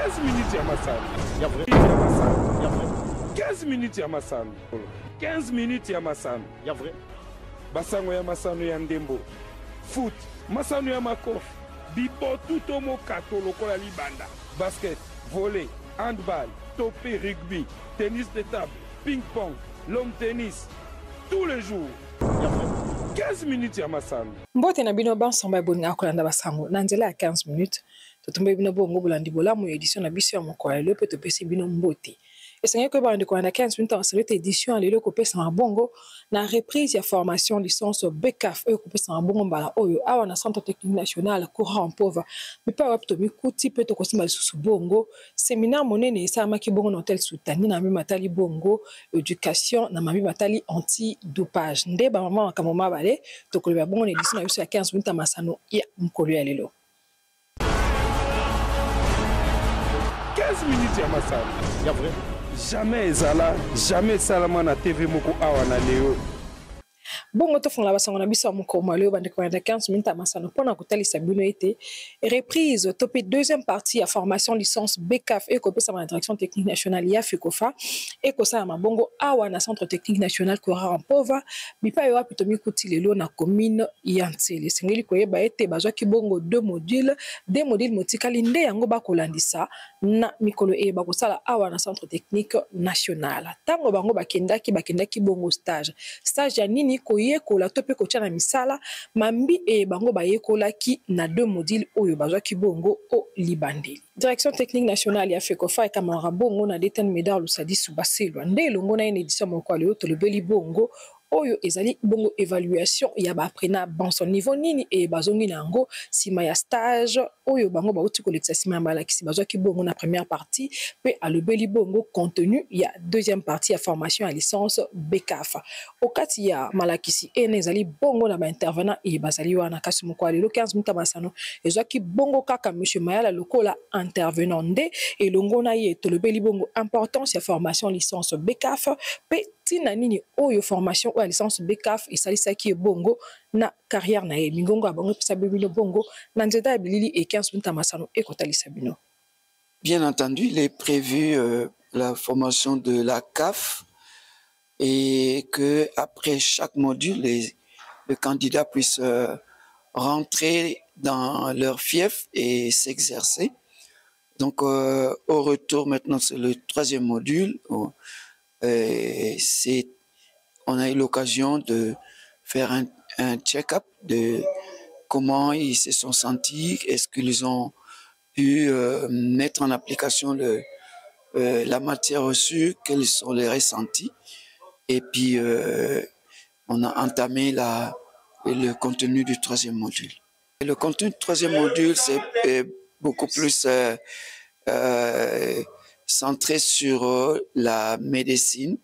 15 minutes ya masano. Ya vrai. Ya masano. Ya vrai. 15 minutes ya masano. 15 minutes ya masano. Ya vrai. Basango ya masano ya ndembo. Foot. Masano ya makofi. Bibo tuto mo kato lokola libanda. Basket, volley, handball, topé, rugby, tennis de table, ping-pong, long tennis. Tous les jours. Ya vrai. 15 minutes ya masano. Mbote na bino bansamba boninga akolanda basango na nzela ya 15 minutes. Totombe bino bongo bolandi bolamu edition na biso ya mokolo lelo pe topesi bino mbote. Esengeli ko ba ndiko na 15 minutes en cette édition lelo ko pesa na bongo na reprise ya formation licence BCAF ko pesa na bongo mbala oyo awa na centre technique national courant pauvre. Mipa wapto mikuti pe to kosimba lisusu bongo séminaire monene esamaki bongo na hôtel Soutani na matali bongo éducation na mami matali anti dopage. Nde ba mama makamoma bale to koleba bongo na edition na biso ya 15 minutes masano ya mokolo ya lelo. 15 minutes ya masano. Ya vrai. Jamais ezala, jamais salama na TV moko awa na leo. Bongo tofonga basango na biso mokoma leo bande ko 15 minutes masano pona kotalisa bino ete reprise topé deuxième partie à formation licence BCAF et kopesa ma direction technique nationale ya FECOFA et ko sa mabongo awa na centre technique national Courant Pauvre bipa yo apito mikuti lelo na commune ya Ntsele sengeli koyeba ete bazwaki bongo deux modules motikali nde yango bakolandisa na mikolo e bakosala awa na centre technique national tango bango bakendaki bongo stage ya nini koyekola to pe kotia na misala mambi e bango bayekolaki na deux modules oyo bazwaki bongo o libandeli. Direction technique nationale ya FECOFA ekamara bongo na Deten Medar Lusadisu Baselwa nde elongo na une édition moko leo tolobeli bongo oyo ezali bongo évaluation ya ba aprena banson niveau nini e bazongi nango sima ya stage oyo bango bauti kolekisa sima mbala kisi bazwaki bongo na première partie pe alobeli bongo contenu ya deuxième partie ya formation à licence BCAF okati ya malakisi ene ezali bongo na ba intervenant e bazali wana kasi moko lelo 15 minutes masano ezwaki bongo kaka monsieur Mayala lokola intervenant nde elongo na ye tolobeli bongo importance ya formation licence BCAF pe tina nini oyo formation ou licence BCAF et salisaki bongo na carrière na mingongo abongo pesa bibino bongo na nzeta bilili et 15 minutes masano et kotalisa bino. Bien entendu, il est prévu la formation de la CAF et que après chaque module le candidat puisse rentrer dans leur fief et s'exercer. Donc au retour maintenant c'est le troisième module. On a eu l'occasion de faire un check-up de comment ils se sont sentis, est-ce qu'ils ont pu mettre en application la matière reçue, quels sont les ressentis. Et puis, on a entamé le contenu du troisième module. Et le contenu du troisième module, c'est beaucoup plus centré sur la médecine,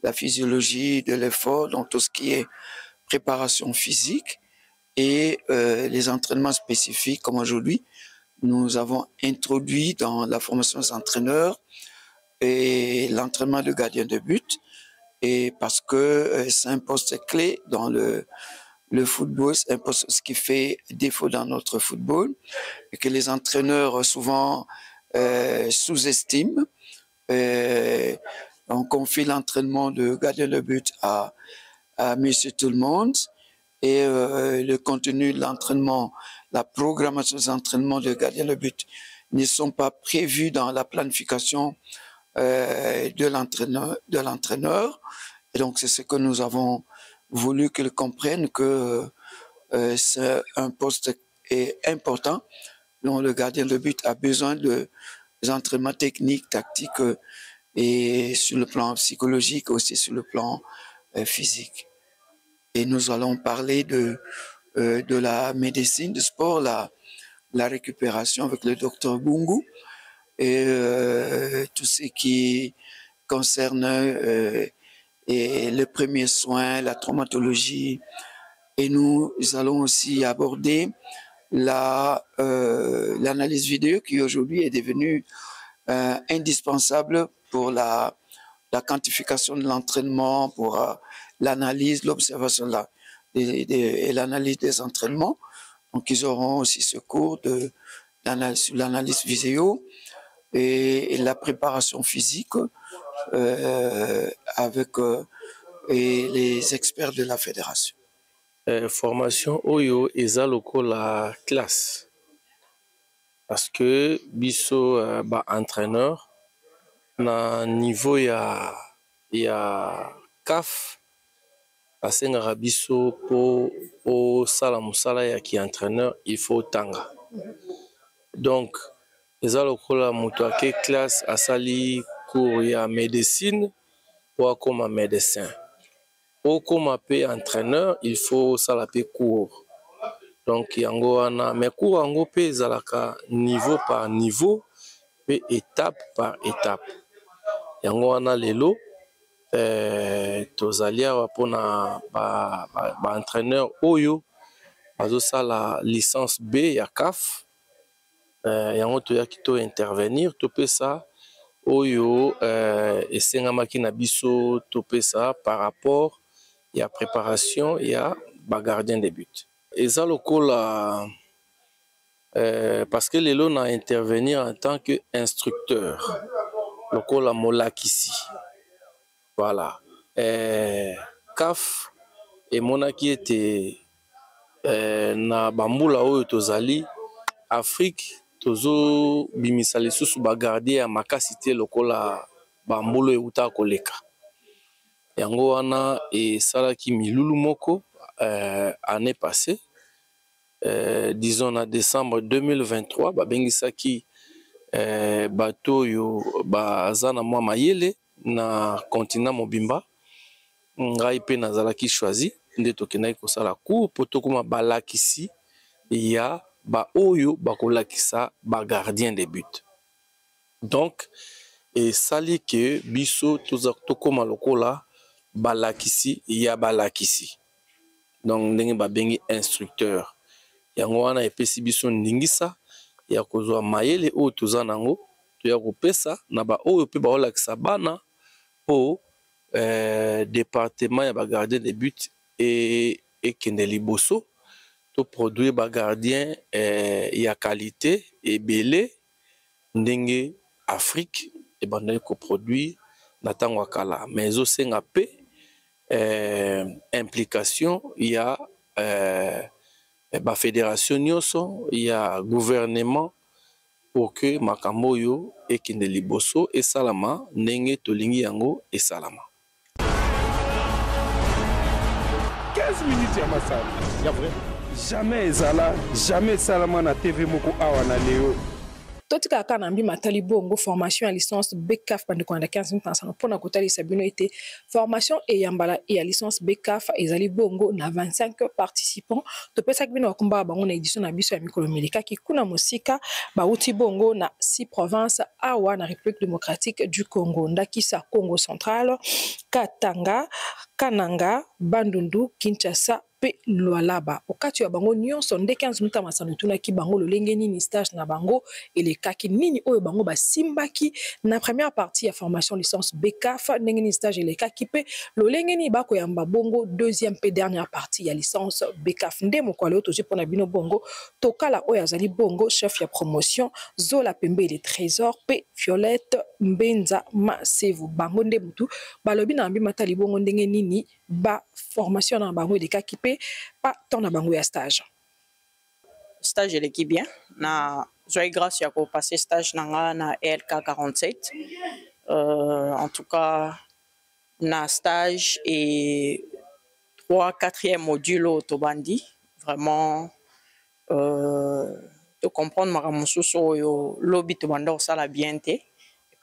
la physiologie de l'effort, donc tout ce qui est préparation physique et les entraînements spécifiques, comme aujourd'hui, nous avons introduit dans la formation des entraîneurs et l'entraînement de gardien de but, et parce que c'est un poste clé dans le football, c'est un poste ce qui fait défaut dans notre football, et que les entraîneurs souvent sous-estiment. On confie l'entraînement de gardien de but à Monsieur Tout-le-Monde et le contenu de l'entraînement, la programmation des entraînements de gardien de but ne sont pas prévus dans la planification de l'entraîneur. Et donc c'est ce que nous avons voulu qu'ils comprennent que c'est un poste important dont le gardien de but a besoin des entraînements techniques, tactiques et sur le plan psychologique, aussi sur le plan physique. Et nous allons parler de la médecine, du sport, la récupération avec le docteur Bungu et tout ce qui concerne et les premiers soins, la traumatologie. Et nous allons aussi aborder l'analyse vidéo qui aujourd'hui est devenue indispensable pour la quantification de l'entraînement, pour l'analyse, l'observation et l'analyse des entraînements. Donc ils auront aussi ce cours sur l'analyse vidéo. et la préparation physique avec et les experts de la fédération. Formation oyo eza lokola classe parce que biso entraîneur na niveau ya CAF asengaka biso po osala mosala ya ki entraîneur il faut tanga. Donc eza lokola moto ake classe asali cours ya médecine po akoma médecin. Okoma pe entraîneur il faut sala pe cours. Donc yango wana mais cours yango pe ezalaka niveau par niveau pe étape par étape. Yango wana lelo tozali awa mpona entraîneur oyo bazosala licence B ya CAF. Yango toyaki to intervenir topesa oyo esengamaki na biso topesa par rapport ya préparation ya gardien de but. Eza lokola parce que lelo na intervenir en tant que instructeur lokola molakisi. Voilà. CAF emonaki ete na bambula oyo tozali Afrique tozo bimisa lisusu gardien ya makasi te lokola bambula euta koleka. Yango wana esalaki milulu moko année passée, disons en décembre 2023 babengisaki bato yo baza na mwa mayele na continent mobimba ngai pe nazalaki choisi nde tokendaki kosala cours po tokoma balakisi ya oyo bakolakisa gardien de but. Donc esali ke biso tokoma lokola balakisi ya balakisi. Donc ndenge babengi instructeur. Yango wana epesi biso ndingisa ya kozwa mayele oyo toza nango toya kopesa na oyo pe baolakisa bana po département ya gardien de but ekende liboso to produire gardien ya qualité ebele ndenge Afrique ebandaki koproduire na ntango ya kala mais ezosenga pe implication ya fédération nyonso ya gouvernement pour que makambo oyo ekende liboso esalama ndenge tolingi yango esalama. 15 minutes ya masala ya vrai jamais ezala jamais salama na TV moko awa na leo. Totika kana mbi matali bongo formation à licence BCAF pendant 15 minutes ensemble pour na kotali sabino été formation et yambala et à licence BCAF ezali bongo na 25 participants to pesa kibino wakumba bango na édition na biso ya mikolo milika ki kuna musika ba uti bongo na 6 provinces awa na République démocratique du Congo ndakisa Congo central Katanga Kananga Bandundu Kinshasa pe Lualaba. Okati ya bango nyonso nde 15 minutes masano tuna ki bango lolenge nini stage na bango ele kaki nini oyo bango basimbaki na première partie ya formation licence BCAF ndenge ni stage ele kaki pe lolenge ni bako yamba bongo deuxième pe dernière partie ya licence BCAF nde mokwale oto je pona bino bongo tokala oyo azali bongo chef ya promotion Zola Pembe de Trésor pe Violette Mbenza Masevu bango nde mutu balobi na mbi matali bongo ndenge nini ba formation na bango de kaki pe pas tant na bango ya stage. Stage l'équipe bien na joie grâce ya ko passer stage nanga na LK 47 en tout cas na stage et 3-4e module au bandi vraiment de comprendre maramususo yo lobby to banda osala bien te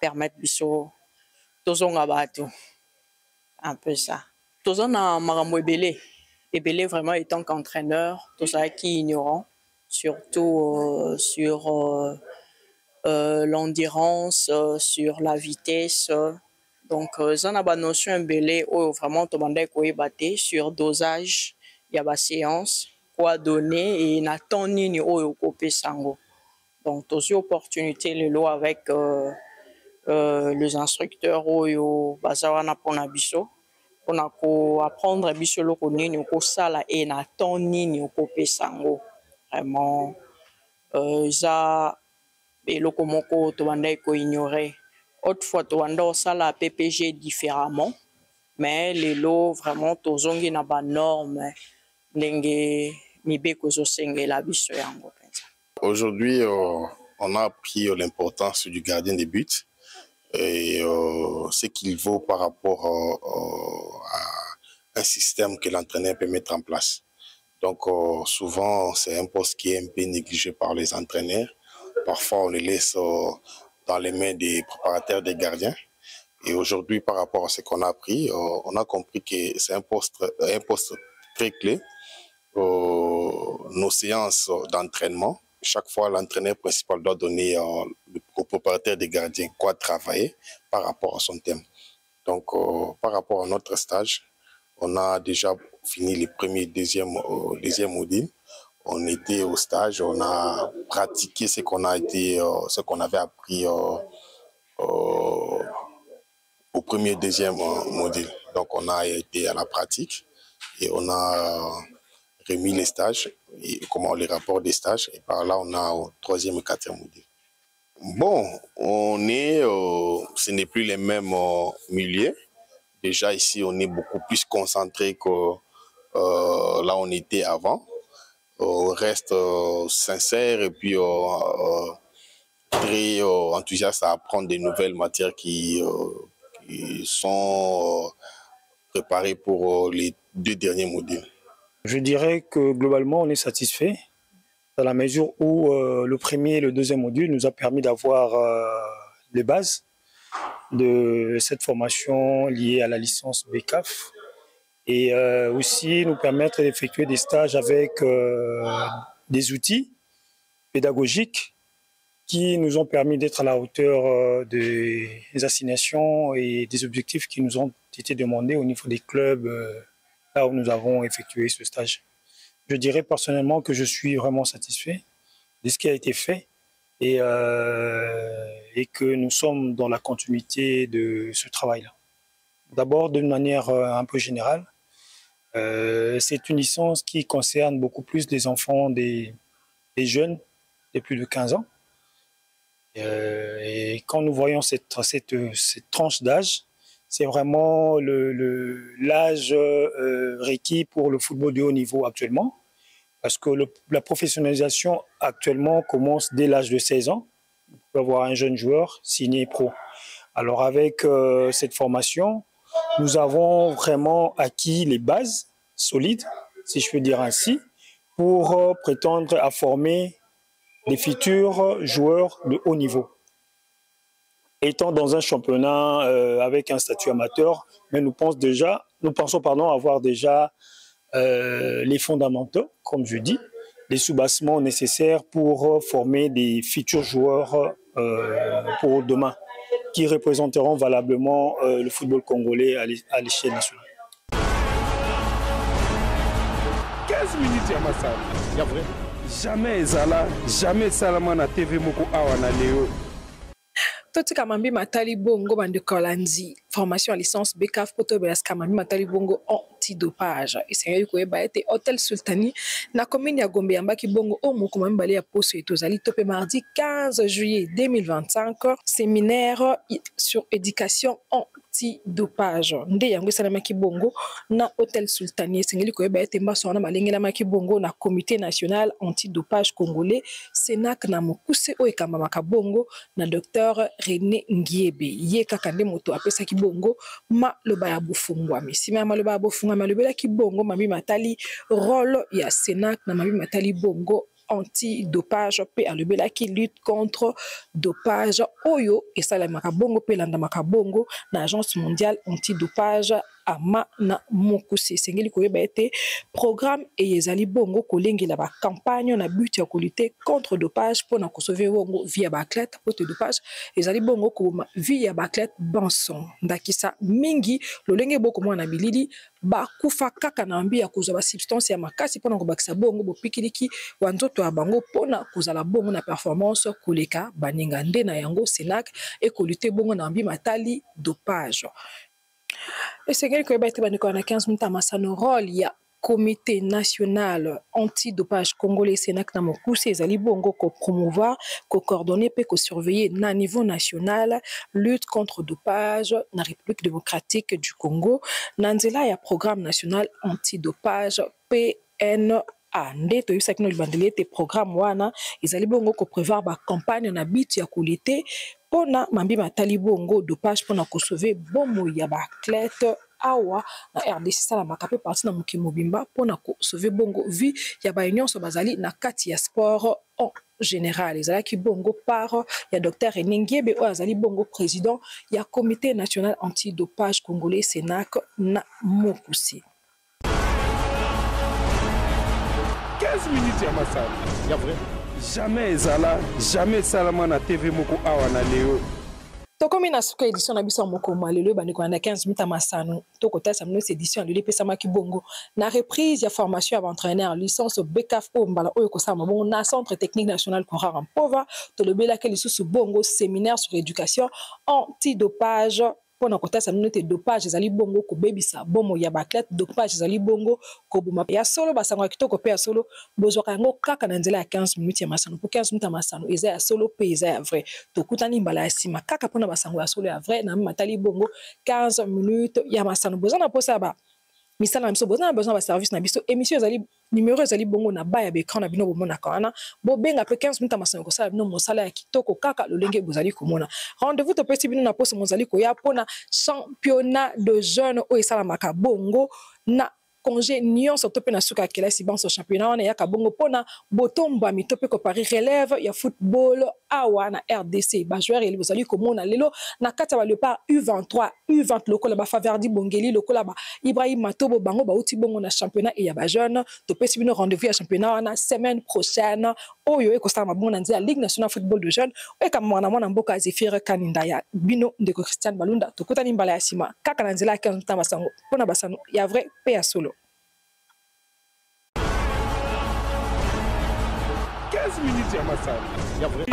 permettre biso tozonga bato un peu ça tozona marambo ebele vraiment étant qu'entraîneur tozala qui ignorant surtout sur l'endurance, sur la vitesse. Donc, ça n'a pas notion belé ou vraiment te demander quoi battre sur dosage, il y a la séance, quoi donner et n'attend ni au copé sango. Donc, aussi opportunité le lot avec les instructeurs ou basawana pour nabiso. On a apprendre biso lo koni ni ko sala et n'attend ni au copé sango. Vraiment, ça eloko moko tobanda ignorer. Autrefois tobanda osala PPG différemment, mais lelo vraiment tozongi na ba norme ndenge mibeko zosengela biso yango penza. Aujourd'hui, on a appris l'importance du gardien de but et ce qu'il vaut par rapport à un système que l'entraîneur peut mettre en place. Donc souvent, c'est un poste qui est un peu négligé par les entraîneurs. Parfois, on les laisse dans les mains des préparateurs des gardiens. Et aujourd'hui, par rapport à ce qu'on a appris, on a compris que c'est un poste très clé. Nos séances d'entraînement, chaque fois, l'entraîneur principal doit donner au préparateur des gardiens quoi travailler par rapport à son thème. Donc, par rapport à notre stage, on a déjà fini les premiers, deuxième module. On était au stage, on a pratiqué ce qu'on avait appris au premier, deuxième module. Donc, on a été à la pratique et on a remis les stages, les rapports des stages, et par là, on a au troisième et quatrième module. Bon, ce n'est plus les mêmes milieux. Déjà, ici, on est beaucoup plus concentré que là où on était avant. On reste sincère et puis très enthousiaste à apprendre des nouvelles matières qui sont préparées pour les 2 derniers modules. Je dirais que globalement, on est satisfait dans la mesure où le premier et le deuxième module nous a permis d'avoir les bases de cette formation liée à la licence BCAF et aussi nous permettre d'effectuer des stages avec des outils pédagogiques qui nous ont permis d'être à la hauteur des assignations et des objectifs qui nous ont été demandés au niveau des clubs là où nous avons effectué ce stage. Je dirais personnellement que je suis vraiment satisfait de ce qui a été fait et que nous sommes dans la continuité de ce travail-là. D'abord, d'une manière un peu générale, c'est une licence qui concerne beaucoup plus des enfants, des jeunes de plus de 15 ans. Et quand nous voyons cette tranche d'âge, c'est vraiment l'âge requis pour le football de haut niveau actuellement, parce que la professionnalisation actuellement commence dès l'âge de 16 ans. On peut avoir un jeune joueur signé pro. Alors avec cette formation, nous avons vraiment acquis les bases solides, si je peux dire ainsi, pour prétendre à former des futurs joueurs de haut niveau. Étant dans un championnat avec un statut amateur, mais nous pensons avoir déjà les fondamentaux, comme je dis, les soubassements nécessaires pour former des futurs joueurs pour demain, qui représenteront valablement le football congolais à l'échelle nationale. 15 minutes ya masala. Ya vrai. Jamais ezala, jamais salama na TV moko awa na leo. Toti kamambi matali bongo bande kolandi formation à licence BCAF poto belas kamambi matali bongo antidopage esengeli koyeba ete Hôtel Sultani na commune ya Gombe yambaki bongo o moko mambali ya poso etozali topé mardi 15 juillet 2025 séminaire sur éducation antidopage nde yango esalamaki bongo na Hôtel Sultani esengeli koyeba ete mbaso wana malengelamaki bongo na comité national antidopage congolais Sénac na mokuse o ekambamaka bongo na docteur René Ngiebe ye kaka nde moto apesaki bongo maloba ya bofungwami sima ya maloba ya bofungwami alobelaki bongo mabi matali rôle ya Sénac na mabi matali bongo anti-dopage pe alobelaki lutte contre dopage oyo esalamaka bongo pe landamaka bongo na agence mondiale anti-dopage ama na mokuse esengeli koyeba ete programme ezali bongo kolengela ba campagne na but ya kolite contre dopage pona kosauver bongo via baathlète pote dopage ezali bongo koma via baathlète banson ndakisa mingi lolenge boko mwana bilili bakufa kaka na mbi ya kozwa ba substance ya makasi pona kobakisa bongo bopikiliki wa nzoto ya bango pona kozala bongo na performance koleka baninga nde na yango Sénac e kolite bongo na mbi matali dopage. Esengeli koyeba ete bandeko na 15 minutes amasano rôle ya comité national antidopage congolais Sénac na mokuse ezali bongo ko promouvoir, ko coordonner pe ko surveiller na niveau national lutte contre dopage na République démocratique du Congo na nzela ya programme national antidopage PNA. Nde toyebisaki no libandeli ete programme wana ezali bongo ko prévoir ba campagne na biti ya kolite pona mambi matali bongo dopage pona ko sauver bomo ya ba athlète awa na RDC sala makape parti na moki mobimba pona ko sauver bongo vie ya ba union so bazali na kati ya sport en général. Ezalaki bongo par ya Dr Enengiebe o azali bongo président ya comité national antidopage congolais Sénac na Mokusi. 15 minutes ya masano. Ya vrai. Jamais ezala, jamais salama na TV moko awa na leo. Tokomi na suka édition na biso moko malelo bandeko na 15 minutes masano. Tokota sa mno édition de l'EPSama ki bongo na reprise ya formation à entraîneur licence BCAF o mbala oyo ko sama bongo na centre technique national Kora Rampova to le bela ke lisusu bongo séminaire sur éducation antidopage. Pona kota sa minute dopage ezali bongo ko bebisa bomo ya batlet dopage ezali bongo ko buma ya solo basango kitoko pe ya solo bozwaka yango kaka na nzela ya 15 minutes ya masano pour 15 minutes ya masano eza ya solo pe eza ya vrai to kutani mbala ya sima kaka pona basango ya solo ya vrai na matali bongo 15 minutes ya masano bozana posa ba misala na biso bozana besoin ba service na biso émission ezali numéro ezali bongo na ba ya écran na bino bomona kana bo benga pe 15 minutes ya masano ko sala bino mosala ya kitoko kaka lolenge bozali komona rendez-vous to pesi bino na poste mozali ko ya pona championnat de jeunes o esala makabongo na congé nyonso to pe na suka kelasi banso championnat wana ya kabongo pona botomba mitope ko Paris relève ya football awa na RDC ba joueur eli bozali komona lelo na kata ba le par U23 U20 lokola ba Faverdi Bongeli lokola ba Ibrahim Matobo bango ba uti bongo na championnat et ya ba jeune to pesi bino rendez-vous ya championnat wana semaine prochaine oyo e ko sala mabongo na nzia Ligue nationale football de jeunes e ka mwana mwana mboka Zefir Kaninda ya bino ndeko Christian Balunda to kutani mbala ya sima kaka na nzela 15 temps basango pona basano ya vrai pe ya solo 15 minutes ya masano. Ya vrai.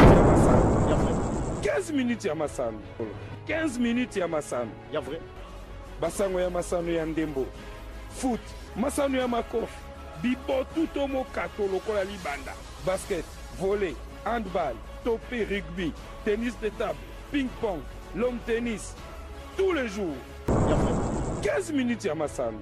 15 minutes ya masano. 15 minutes ya masano. Ya vrai. Basango ya masano ya ndembo. Foot. Masano ya makof. Bibo tuto mo kato lokola libanda. Basket. Volley. Handball. Topé rugby. Tennis de table. Ping-pong. Long tennis. Tous les jours. Ya vrai. 15 minutes ya masano.